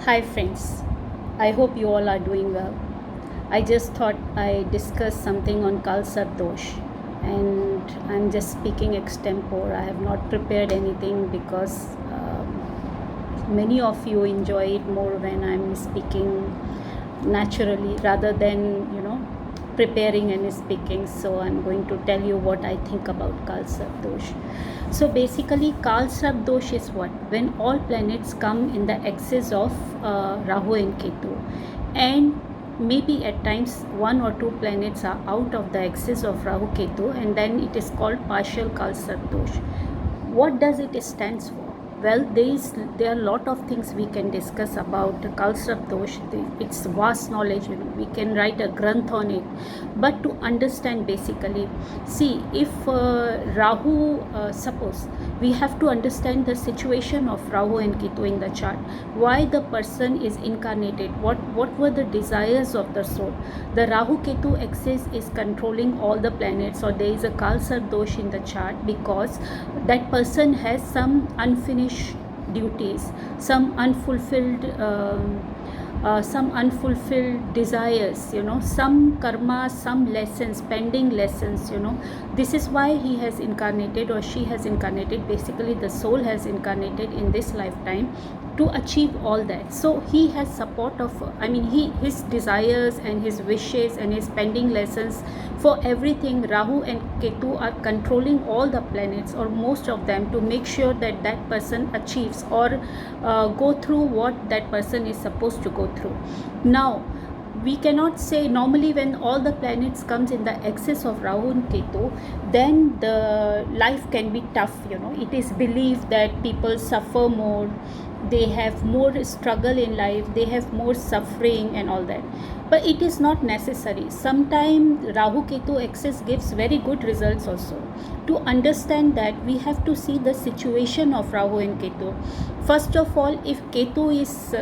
Hi friends, I hope you all are doing well. I just thought I discuss something on Kalsar Dosh and I'm just speaking extempore. I have not prepared anything because many of you enjoy it more when I'm speaking naturally rather than preparing and speaking. So I'm going to tell you what I think about Kalsar Dosh. So basically, Kalsar Dosh is what? When all planets come in the axis of Rahu and Ketu, and maybe at times one or two planets are out of the axis of Rahu Ketu, and then it is called partial Kalsar Dosh. What does it stands for? Well, there are a lot of things we can discuss about Kalsar Dosh. It's vast knowledge, we can write a granth on it. But to understand basically, see, if Rahu, suppose we have to understand the situation of Rahu and Ketu in the chart. Why the person is incarnated? What were the desires of the soul? The Rahu Ketu axis is controlling all the planets, or there is a Kalsar Dosh in the chart because that person has some unfinished duties, some unfulfilled desires, some karma, some lessons, pending lessons. This is why he has incarnated or she has incarnated, basically the soul has incarnated in this lifetime to achieve all that. So he has support of, his desires and his wishes and his pending lessons for everything. Rahu and Ketu are controlling all the planets or most of them to make sure that that person achieves or go through what that person is supposed to go through. Now, we cannot say normally when all the planets comes in the axis of Rahu and Ketu, then the life can be tough. It is believed that people suffer more, they have more struggle in life, they have more suffering and all that. But it is not necessary. Sometimes Rahu Ketu axis gives very good results also. To understand that, we have to see the situation of Rahu and Ketu. First of all, if Ketu is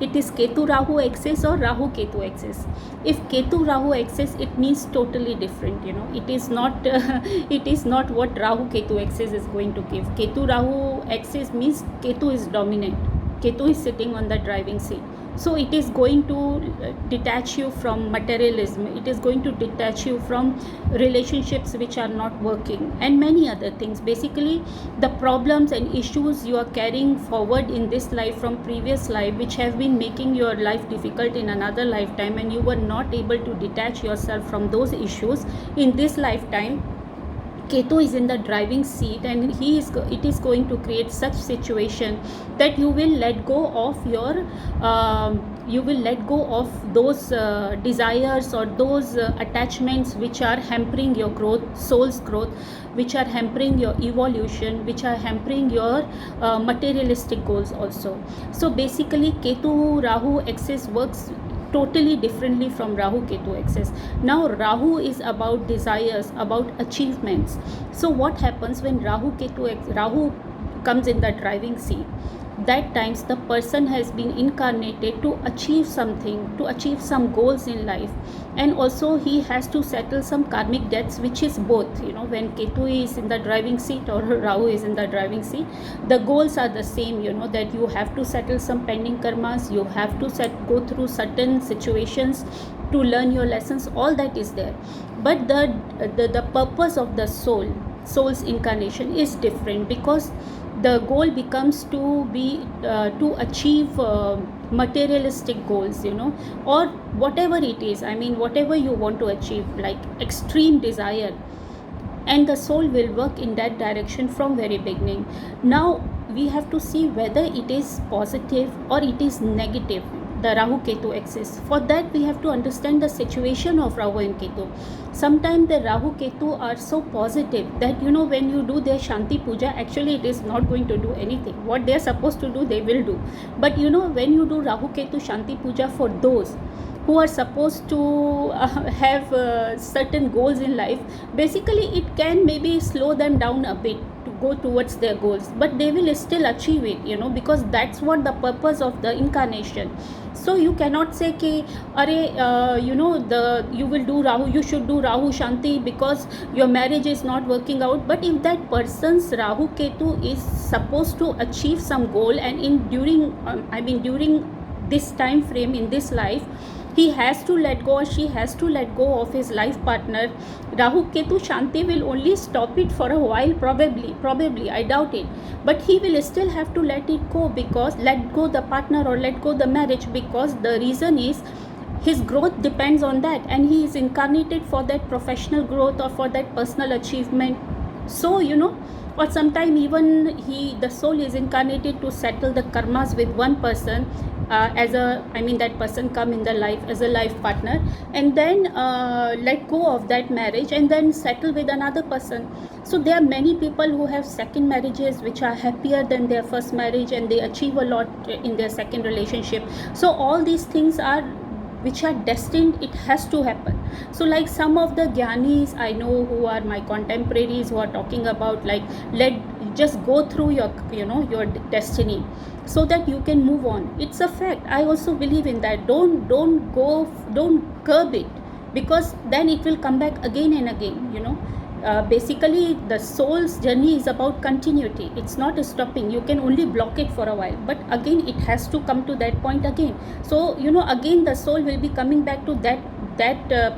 it is Ketu Rahu axis or Rahu Ketu axis. If Ketu Rahu axis, it means totally different. It is not it is not what Rahu Ketu axis is going to give. Ketu Rahu axis means Ketu is dominant. Ketu is sitting on the driving seat. So it is going to detach you from materialism. It is going to detach you from relationships which are not working and many other things. Basically, the problems and issues you are carrying forward in this life from previous life, which have been making your life difficult in another lifetime, and you were not able to detach yourself from those issues in this lifetime. Ketu is in the driving seat, and it is going to create such situation that you will let go of your those desires or those attachments which are hampering your growth, soul's growth, which are hampering your evolution, which are hampering your materialistic goals also. So basically, Ketu Rahu axis works totally differently from Rahu Ketu axis. Now Rahu is about desires, about achievements. So what happens when Rahu comes in the driving seat? That times the person has been incarnated to achieve something, to achieve some goals in life, and also he has to settle some karmic debts, which is both. When Ketu is in the driving seat or Rahu is in the driving seat, the goals are the same. That you have to settle some pending karmas, you have to go through certain situations to learn your lessons. All that is there, but the purpose of the soul's incarnation is different, because the goal becomes to be to achieve materialistic goals, or whatever it is. Whatever you want to achieve, like extreme desire, and the soul will work in that direction from very beginning. Now we have to see whether it is positive or it is negative, the Rahu Ketu axis. For that, we have to understand the situation of Rahu and Ketu. Sometimes the Rahu Ketu are so positive that when you do their Shanti Puja, actually it is not going to do anything. What they are supposed to do, they will do. But when you do Rahu Ketu Shanti Puja for those who are supposed to have certain goals in life, basically it can maybe slow them down a bit to go towards their goals, but they will still achieve it, because that's what the purpose of the incarnation. So you cannot say ki you will do Rahu, you should do Rahu Shanti because your marriage is not working out. But if that person's Rahu Ketu is supposed to achieve some goal, and during this time frame in this life, he has to let go, or she has to let go of his life partner. Rahu Ketu Shanti will only stop it for a while, probably, I doubt it, but he will still have to let it go, because let go the partner or let go the marriage, because the reason is his growth depends on that, and he is incarnated for that professional growth or for that personal achievement. So or sometime even the soul is incarnated to settle the karmas with one person, that person come in the life as a life partner, and then let go of that marriage and then settle with another person. So there are many people who have second marriages which are happier than their first marriage, and they achieve a lot in their second relationship. So all these things are which are destined, it has to happen. So like some of the gyanis I know, who are my contemporaries, who are talking about like, just go through your destiny so that you can move on. It's a fact. I also believe in that. Don't curb it, because then it will come back again and again. Basically the soul's journey is about continuity. It's not stopping. You can only block it for a while, but again it has to come to that point again. So again the soul will be coming back to that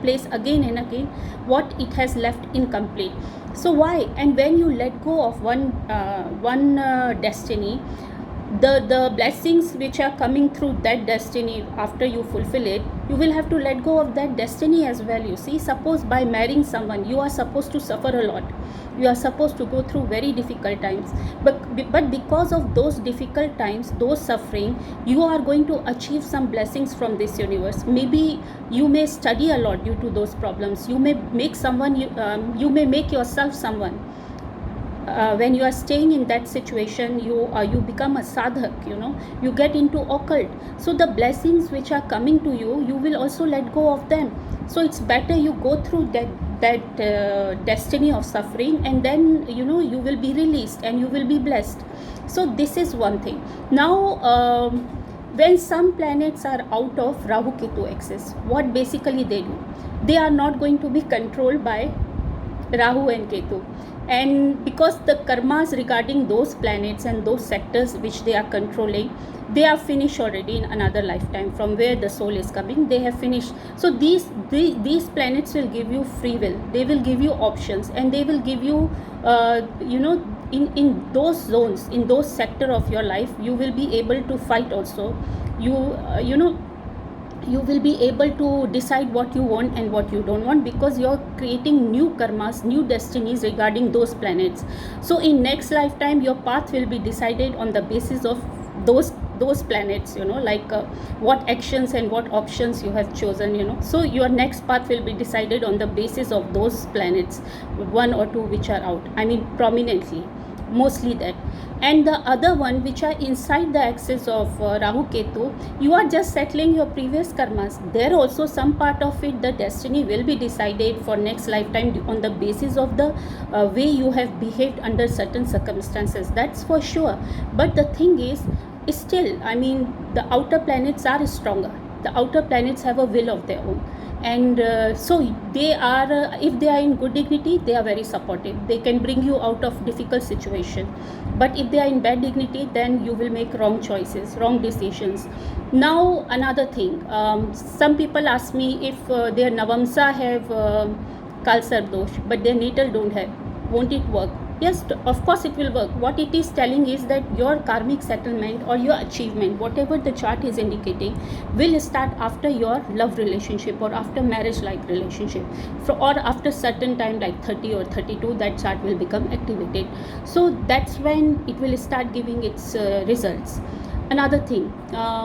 place again and again, what it has left incomplete. So why? And when you let go of one destiny, the blessings which are coming through that destiny, after you fulfill it, you will have to let go of that destiny as well. You see, suppose by marrying someone, you are supposed to suffer a lot, you are supposed to go through very difficult times, but because of those difficult times, those suffering, you are going to achieve some blessings from this universe. Maybe you may study a lot due to those problems. You may make someone, you may make yourself someone. When you are staying in that situation, you become a sadhak, you get into occult. So the blessings which are coming to you, you will also let go of them. So it's better you go through that destiny of suffering, and then you will be released and you will be blessed. So this is one thing. Now when some planets are out of Rahu Ketu axis, what basically they do, they are not going to be controlled by Rahu and Ketu. And because the karmas regarding those planets and those sectors which they are controlling, they are finished already in another lifetime. From where the soul is coming, they have finished. So these planets will give you free will. They will give you options, and they will give you in those zones, in those sector of your life, you will be able to fight also. You will be able to decide what you want and what you don't want, because you're creating new karmas, new destinies regarding those planets. So in next lifetime, your path will be decided on the basis of those planets, like what actions and what options you have chosen. So your next path will be decided on the basis of those planets, one or two which are out, prominently, mostly that. And the other one which are inside the axis of Rahu Ketu, you are just settling your previous karmas. There also some part of it, the destiny will be decided for next lifetime on the basis of the way you have behaved under certain circumstances. That's for sure. But the thing is, still, the outer planets are stronger. The outer planets have a will of their own. And so they are, if they are in good dignity, they are very supportive. They can bring you out of difficult situation. But if they are in bad dignity, then you will make wrong choices, wrong decisions. Now another thing, some people ask me if their Navamsa have Kalsar dosh, but their natal don't have. Won't it work? Yes, of course it will work. What it is telling is that your karmic settlement or your achievement, whatever the chart is indicating, will start after your love relationship or after marriage like relationship, or after certain time like 30 or 32, that chart will become activated. So that's when it will start giving its results. Another thing,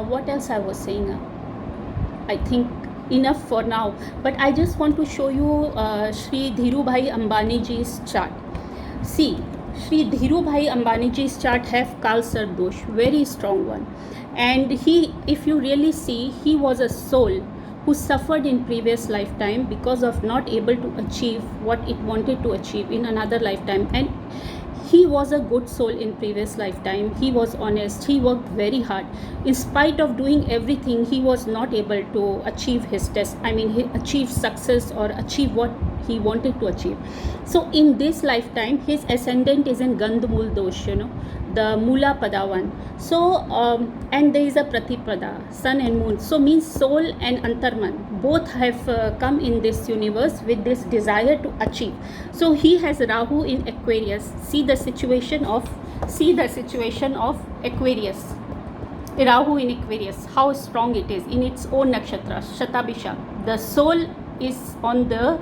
what else I was saying, I think enough for now, but I just want to show you Shri Dhirubhai Ambani ji's chart. See, Shri Dhirubhai Ambani ji's chart have Kalsar dosh, very strong one. And he, if you really see, he was a soul who suffered in previous lifetime because of not able to achieve what it wanted to achieve in another lifetime. And he was a good soul in previous lifetime. He was honest. He worked very hard. In spite of doing everything, he was not able to achieve his he achieved success or achieve what he wanted to achieve. So in this lifetime, his ascendant is in Gandhamul dosh, the Mula Padavan. So, and there is a Pratipada, sun and moon. So, means soul and Antarman both have come in this universe with this desire to achieve. So, he has Rahu in Aquarius. See the situation of Aquarius. Rahu in Aquarius, how strong it is in its own nakshatra, Shatabisha. The soul is on the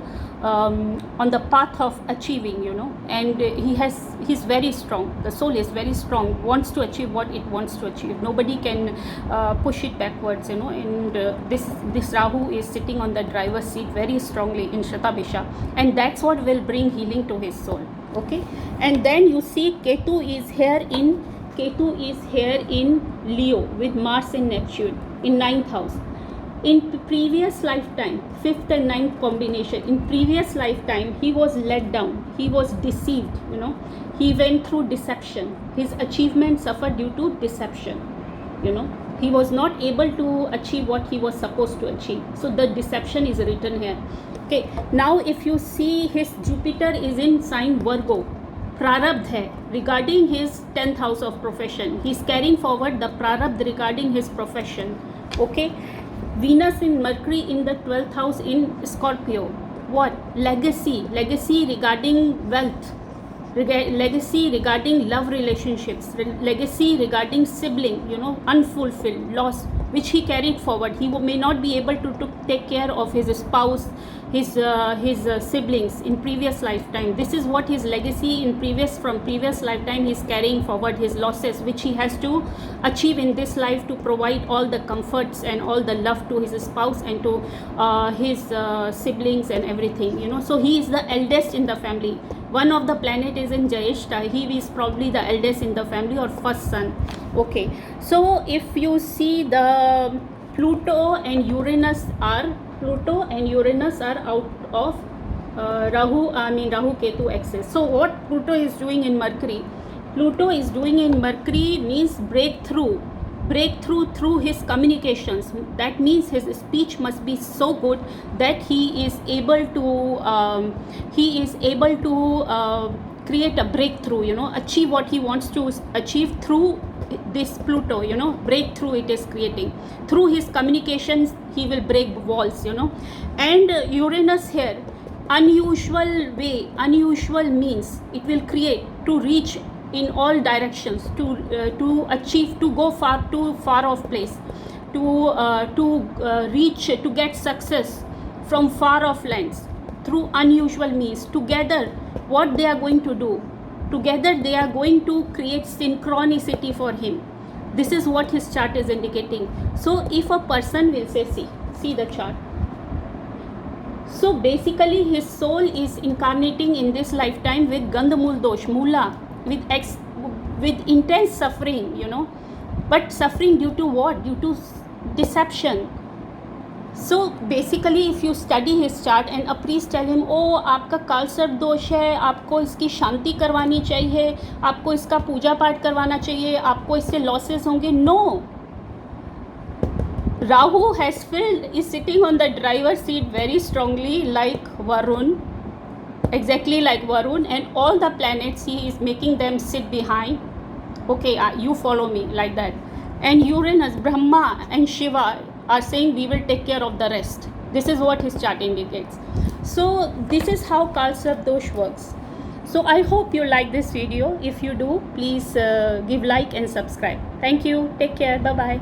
path of achieving, and he's very strong. The soul is very strong, wants to achieve what it wants to achieve. Nobody can push it backwards, and this Rahu is sitting on the driver's seat very strongly in Shatabisha, and that's what will bring healing to his soul. Okay, and then you see Ketu is here in Leo with Mars and Neptune in 9th house. In previous lifetime, 5th and 9th combination, in previous lifetime, he was let down. He was deceived, He went through deception. His achievements suffered due to deception, He was not able to achieve what he was supposed to achieve. So the deception is written here. Okay, now if you see his Jupiter is in sign Virgo. Prarabdh hai regarding his 10th house of profession. He is carrying forward the Prarabdh regarding his profession. Okay. Venus in Mercury in the 12th house in Scorpio. What? Legacy regarding wealth, legacy regarding love relationships, legacy regarding sibling, unfulfilled, loss, which he carried forward. He may not be able to take care of his spouse, his siblings in previous lifetime. This is what his legacy from previous lifetime he is carrying forward, his losses, which he has to achieve in this life to provide all the comforts and all the love to his spouse and to his siblings and everything, So he is the eldest in the family. One of the planet is in Jyeshta. He is probably the eldest in the family or first son. Okay, so if you see the Pluto and Uranus are out of Rahu Ketu axis. So what Pluto is doing in Mercury? Pluto is doing in Mercury means breakthrough through his communications. That means his speech must be so good that he is able to create a breakthrough, achieve what he wants to achieve through this Pluto, breakthrough it is creating. Through his communications, he will break walls, And Uranus here, unusual means it will create to reach in all directions, to achieve, to go too far off place, to reach, to get success from far off lands through unusual means. Together, what they are going to do? Together they are going to create synchronicity for him. This is what his chart is indicating. So if a person will say, see the chart. So basically his soul is incarnating in this lifetime with Gandhamul Dosh, Mula, with intense suffering, but suffering due to what? Due to deception. So basically if you study his chart and a priest tell him, आपका कालसर्प दोष है, आपको इसकी शांति करवानी चाहिए, आपको इसका पूजा पाठ करवाना चाहिए, आपको इससे लॉसेस होंगे. No. Rahu is sitting on the driver's seat very strongly like Varun, exactly like Varun, and all the planets he is making them sit behind. Okay, you follow me like that. And Uranus, Brahma and Shiva are saying we will take care of the rest. This is what his chart indicates. So this is how Kalsarp Dosh works. So I hope you like this video. If you do, please give like and subscribe. Thank you. Take care. Bye bye.